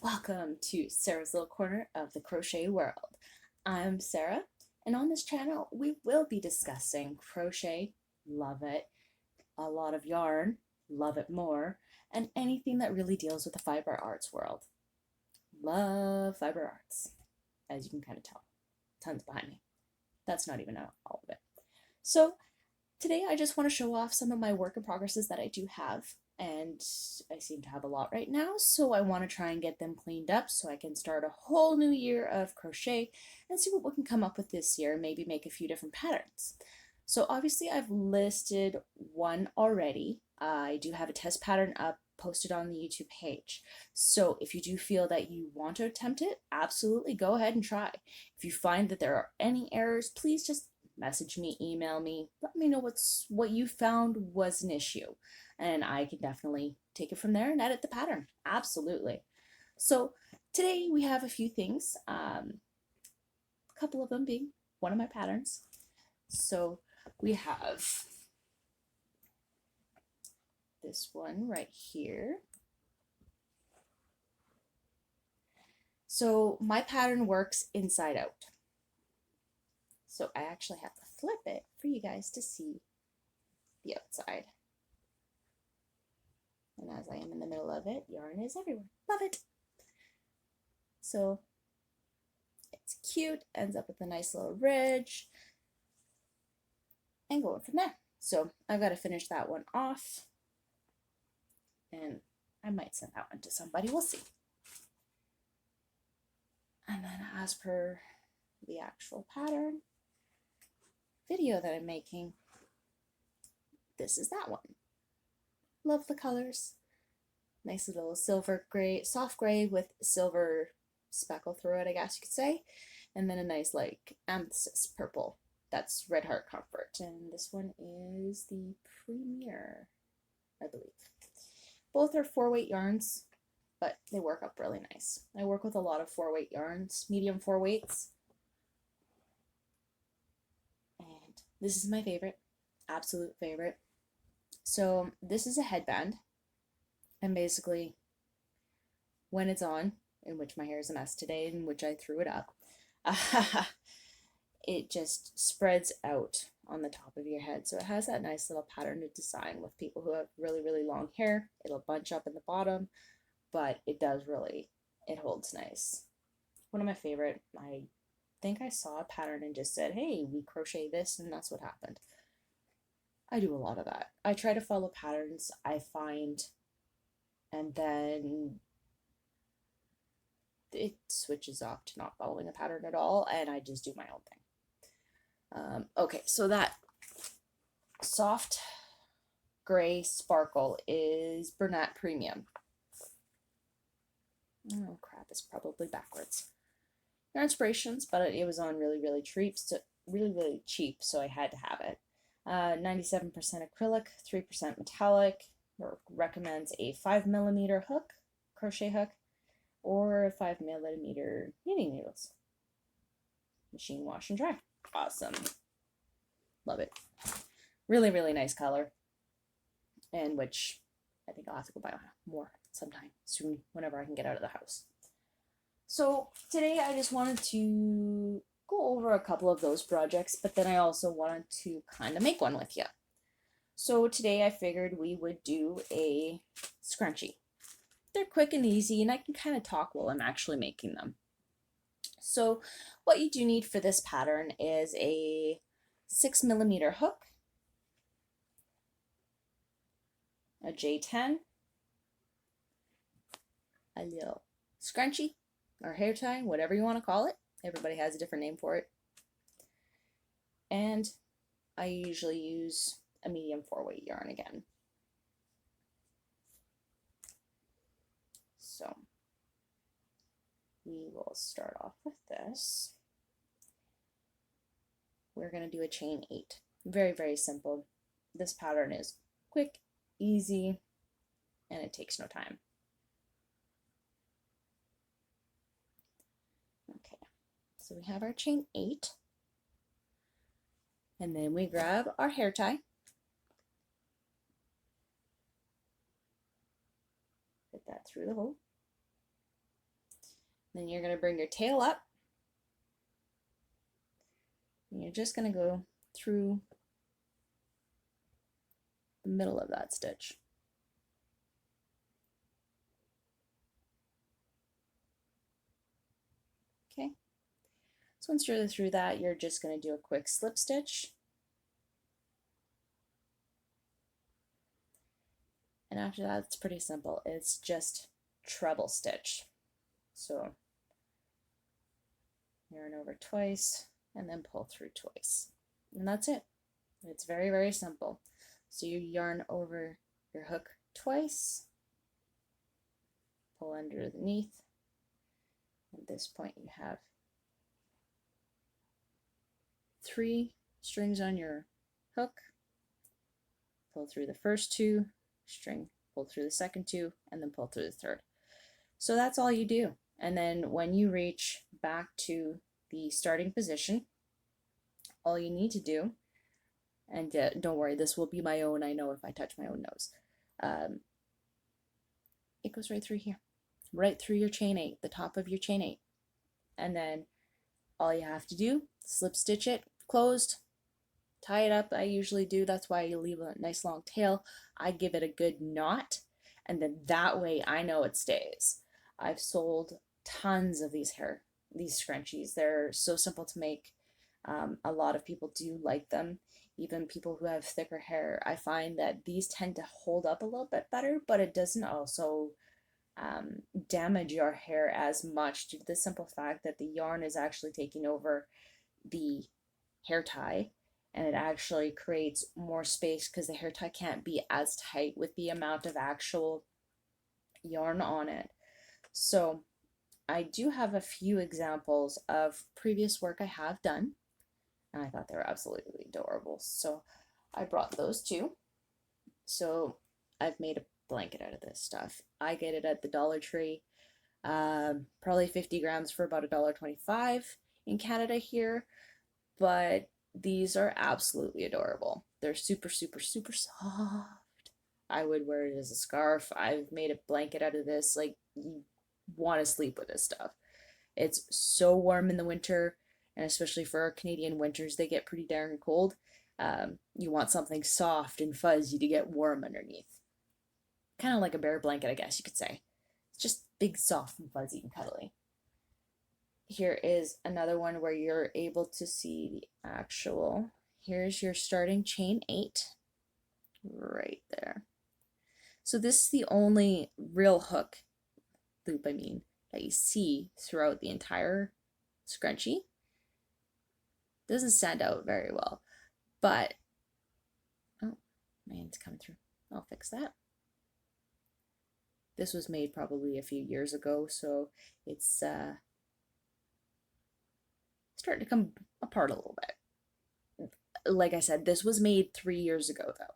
Welcome to Sarah's little corner of the crochet world. I'm Sarah, and on this channel we will be discussing crochet, love it, a lot of yarn, love it more, and anything that really deals with the fiber arts world. Love fiber arts, as you can kind of tell. Tons behind me. That's not even all of it. So today I just want to show off some of my work in progresses that I do have. And I seem to have a lot right now, so I want to try and get them cleaned up so I can start a whole new year of crochet and see what we can come up with this year, maybe make a few different patterns. So obviously I've listed one already. I do have a test pattern up posted on the YouTube page. So if you do feel that you want to attempt it, absolutely go ahead and try. If you find that there are any errors, please just message me, email me, let me know what you found was an issue. And I can definitely take it from there and edit the pattern. Absolutely. So today we have a few things, a couple of them being one of my patterns. So we have this one right here. So my pattern works inside out. So I actually have to flip it for you guys to see the outside. And as I am in the middle of it, yarn is everywhere. Love it! So it's cute, ends up with a nice little ridge, and going from there. So I've got to finish that one off, and I might send that one to somebody. We'll see. And then as per the actual pattern video that I'm making, this is that one. Love the colors. Nice little silver gray, soft gray with silver speckle through it, I guess you could say. And then a nice like amethyst purple. That's Red Heart Comfort. And this one is the Premier, I believe. Both are 4-weight yarns, but they work up really nice. I work with a lot of 4-weight yarns, medium 4-weights. And this is my favorite, absolute favorite. So this is a headband, and basically when it's on, in which my hair is a mess today, in which I threw it up, it just spreads out on the top of your head. So it has that nice little patterned design with people who have really, really long hair. It'll bunch up in the bottom, but it holds nice. One of my favorite. I think I saw a pattern and just said, hey, we crochet this, and that's what happened. I do a lot of that. I try to follow patterns I find, and then it switches off to not following a pattern at all, and I just do my own thing. Okay, so that soft gray sparkle is Bernat Premium. Oh crap, it's probably backwards. They're inspirations, but it was on really, really cheap, so I had to have it. 97% acrylic, 3% metallic. Recommends a 5mm hook, crochet hook, or 5mm knitting needles. Machine wash and dry. Awesome. Love it. Really, really nice color. And which I think I'll have to go buy more sometime soon whenever I can get out of the house. So today I just wanted to go over a couple of those projects, but then I also wanted to kind of make one with you. So today I figured we would do a scrunchie. They're quick and easy, and I can kind of talk while I'm actually making them. So what you do need for this pattern is a 6mm hook, a J10, a little scrunchie or hair tie, whatever you want to call it. Everybody has a different name for it. And I usually use a medium 4-weight yarn again. So we will start off with this. We're going to do a chain 8. Very, very simple. This pattern is quick, easy, and it takes no time. Okay, so we have our chain 8. And then we grab our hair tie. Fit that through the hole. Then you're going to bring your tail up, and you're just going to go through the middle of that stitch. Okay, so once you're through that, you're just going to do a quick slip stitch. And after that, it's pretty simple. It's just treble stitch. So yarn over twice and then pull through twice. And that's it. It's very, very simple. So you yarn over your hook twice, pull underneath. At this point, you have 3 strings on your hook, pull through the first 2, string, pull through the second 2, and then pull through the third. So that's all you do. And then when you reach back to the starting position, all you need to do, and don't worry, this will be my own, I know if I touch my own nose, it goes right through here, right through your chain 8, the top of your chain 8. And then all you have to do, slip stitch it closed, tie it up. I usually do, that's why you leave a nice long tail. I give it a good knot, and then that way I know it stays. I've sold tons of these scrunchies. They're so simple to make. A lot of people do like them, even people who have thicker hair. I find that these tend to hold up a little bit better, but it doesn't also damage your hair as much due to the simple fact that the yarn is actually taking over the hair tie, and it actually creates more space because the hair tie can't be as tight with the amount of actual yarn on it. So I do have a few examples of previous work I have done, and I thought they were absolutely adorable, so I brought those too. So I've made a blanket out of this stuff. I get it at the Dollar Tree, probably 50 grams for about $1.25 in Canada here, but these are absolutely adorable. They're super, super, super soft. I would wear it as a scarf. I've made a blanket out of this. Like, you want to sleep with this stuff. It's so warm in the winter, and especially for our Canadian winters, they get pretty darn cold. You want something soft and fuzzy to get warm underneath. Kind of like a bear blanket, I guess you could say. It's just big, soft, and fuzzy and cuddly. Here is another one where you're able to see the actual, here's your starting chain 8 right there. So this is the only real hook loop, that you see throughout the entire scrunchie. Doesn't stand out very well, but oh, my hand's coming through. I'll fix that. This was made probably a few years ago, so it's starting to come apart a little bit. Like I said, this was made 3 years ago though,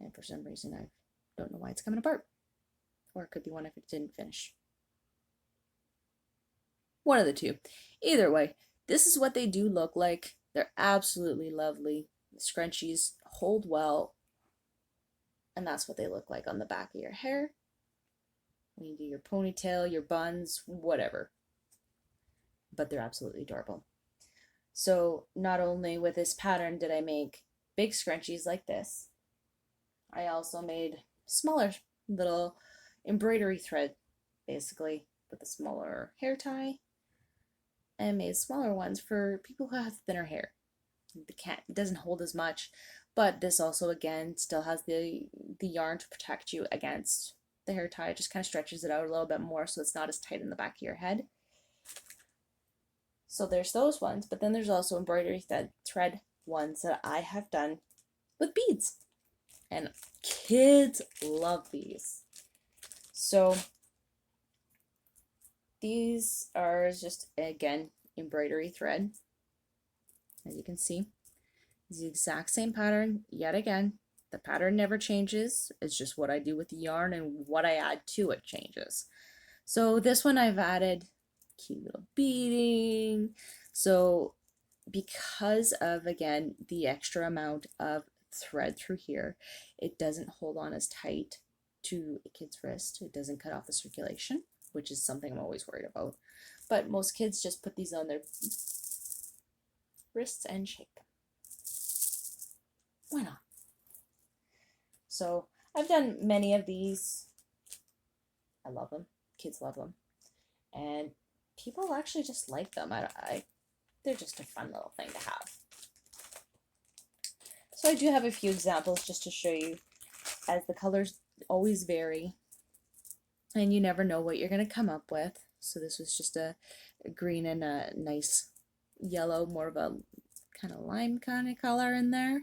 and for some reason I don't know why it's coming apart, or it could be one if it didn't finish. One of the two. Either way, this is what they do look like. They're absolutely lovely. The scrunchies hold well, and that's what they look like on the back of your hair when you do your ponytail, your buns, whatever. But they're absolutely adorable. So not only with this pattern did I make big scrunchies like this, I also made smaller little embroidery thread, basically, with a smaller hair tie, and made smaller ones for people who have thinner hair. It doesn't hold as much, but this also, again, still has the yarn to protect you against the hair tie. It just kind of stretches it out a little bit more so it's not as tight in the back of your head. So there's those ones, but then there's also embroidery thread ones that I have done with beads. And kids love these. So these are just, again, embroidery thread. As you can see, it's the exact same pattern yet again. The pattern never changes. It's just what I do with the yarn and what I add to it changes. So this one I've added cute little beading. So because of, again, the extra amount of thread through here, it doesn't hold on as tight to a kid's wrist. It doesn't cut off the circulation, which is something I'm always worried about. But most kids just put these on their wrists and shake them. Why not? So I've done many of these. I love them. Kids love them. And people actually just like them. They're just a fun little thing to have. So I do have a few examples just to show you, as the colors always vary and you never know what you're going to come up with. So this was just a green and a nice yellow, more of a kind of lime kind of color in there.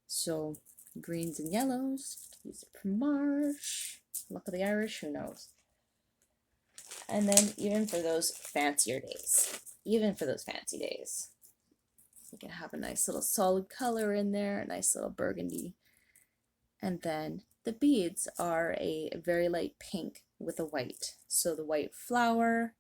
So greens and yellows, use it for March. Luck of the Irish, who knows? And then even for those fancier days, you can have a nice little solid color in there, a nice little burgundy. And then the beads are a very light pink with a white. So the white flower,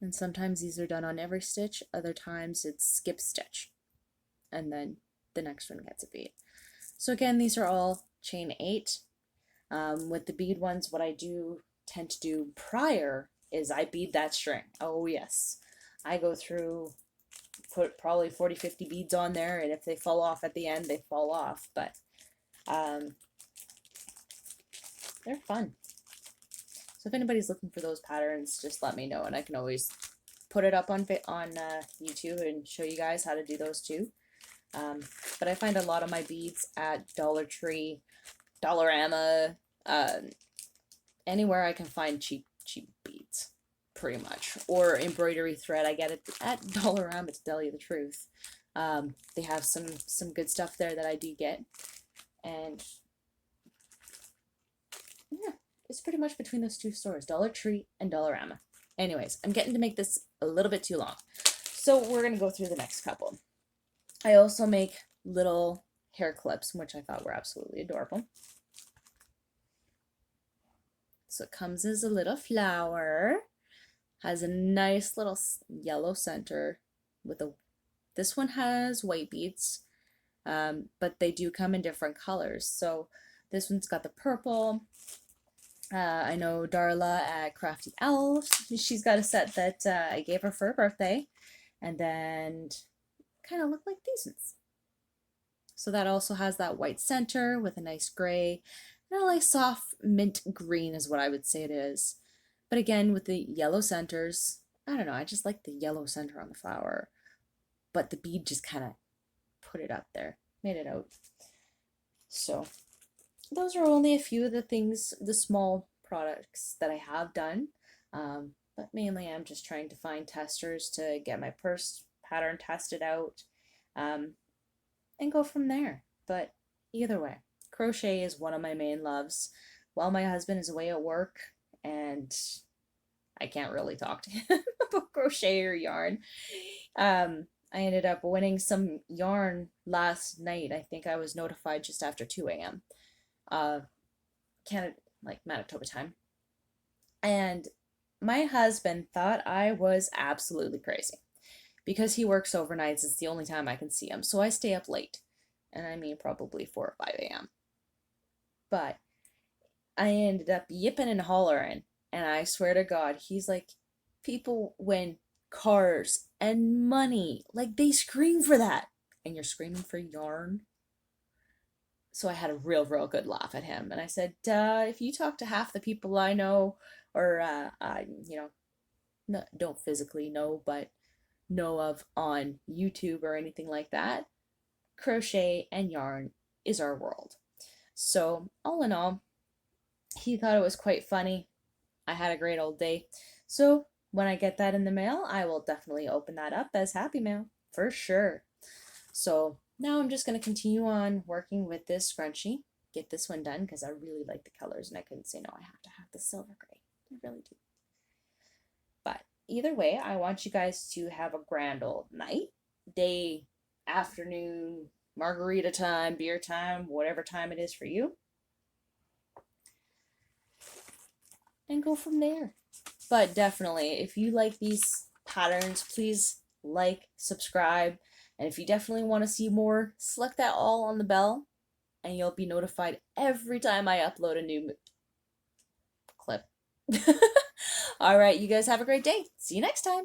and sometimes these are done on every stitch, other times it's skip stitch, and then the next one gets a bead. So again, these are all chain 8. With the bead ones, what I do tend to do prior is I bead that string. Oh yes, I go through, put probably 40-50 beads on there, and if they fall off at the end, they fall off, but they're fun. So if anybody's looking for those patterns, just let me know, and I can always put it up on YouTube and show you guys how to do those too. But I find a lot of my beads at Dollar Tree, Dollarama, anywhere I can find cheap beads, pretty much. Or embroidery thread, I get it at Dollarama, to tell you the truth. They have some good stuff there that I do get, and yeah, it's pretty much between those two stores, Dollar Tree and Dollarama. Anyways, I'm getting to make this a little bit too long, so we're gonna go through the next couple. I also make little hair clips, which I thought were absolutely adorable. So it comes as a little flower, has a nice little yellow center with this one has white beads, but they do come in different colors. So this one's got the purple. I know Darla at Crafty Elves, she's got a set that I gave her for her birthday, and then kind of look like these ones. So that also has that white center with a nice gray, and a nice soft mint green is what I would say it is. But again, with the yellow centers, I don't know, I just like the yellow center on the flower, but the bead just kind of put it up there, made it out. So those are only a few of the things, the small products that I have done, but mainly I'm just trying to find testers to get my purse pattern tested out, and go from there. But either way, crochet is one of my main loves. While my husband is away at work and I can't really talk to him about crochet or yarn, I ended up winning some yarn last night. I think I was notified just after 2 a.m. Canada, like Manitoba time. And my husband thought I was absolutely crazy because he works overnights. It's the only time I can see him. So I stay up late, and I mean probably 4 or 5 a.m. But I ended up yipping and hollering, and I swear to God, he's like, people win cars and money. Like, they scream for that. And you're screaming for yarn? So I had a real good laugh at him. And I said, if you talk to half the people I know, or, you know, don't physically know, but know of on YouTube or anything like that, crochet and yarn is our world. So all in all, he thought it was quite funny. I had a great old day. So when I get that in the mail, I will definitely open that up as happy mail for sure. So now I'm just going to continue on working with this scrunchie, get this one done because I really like the colors and I couldn't say no, I have to have the silver gray. I really do. But either way, I want you guys to have a grand old night, day, afternoon, margarita time, beer time, whatever time it is for you. And go from there. But definitely, if you like these patterns, please like, subscribe, and if you definitely want to see more, select that all on the bell, and you'll be notified every time I upload a new clip. All right, you guys have a great day. See you next time.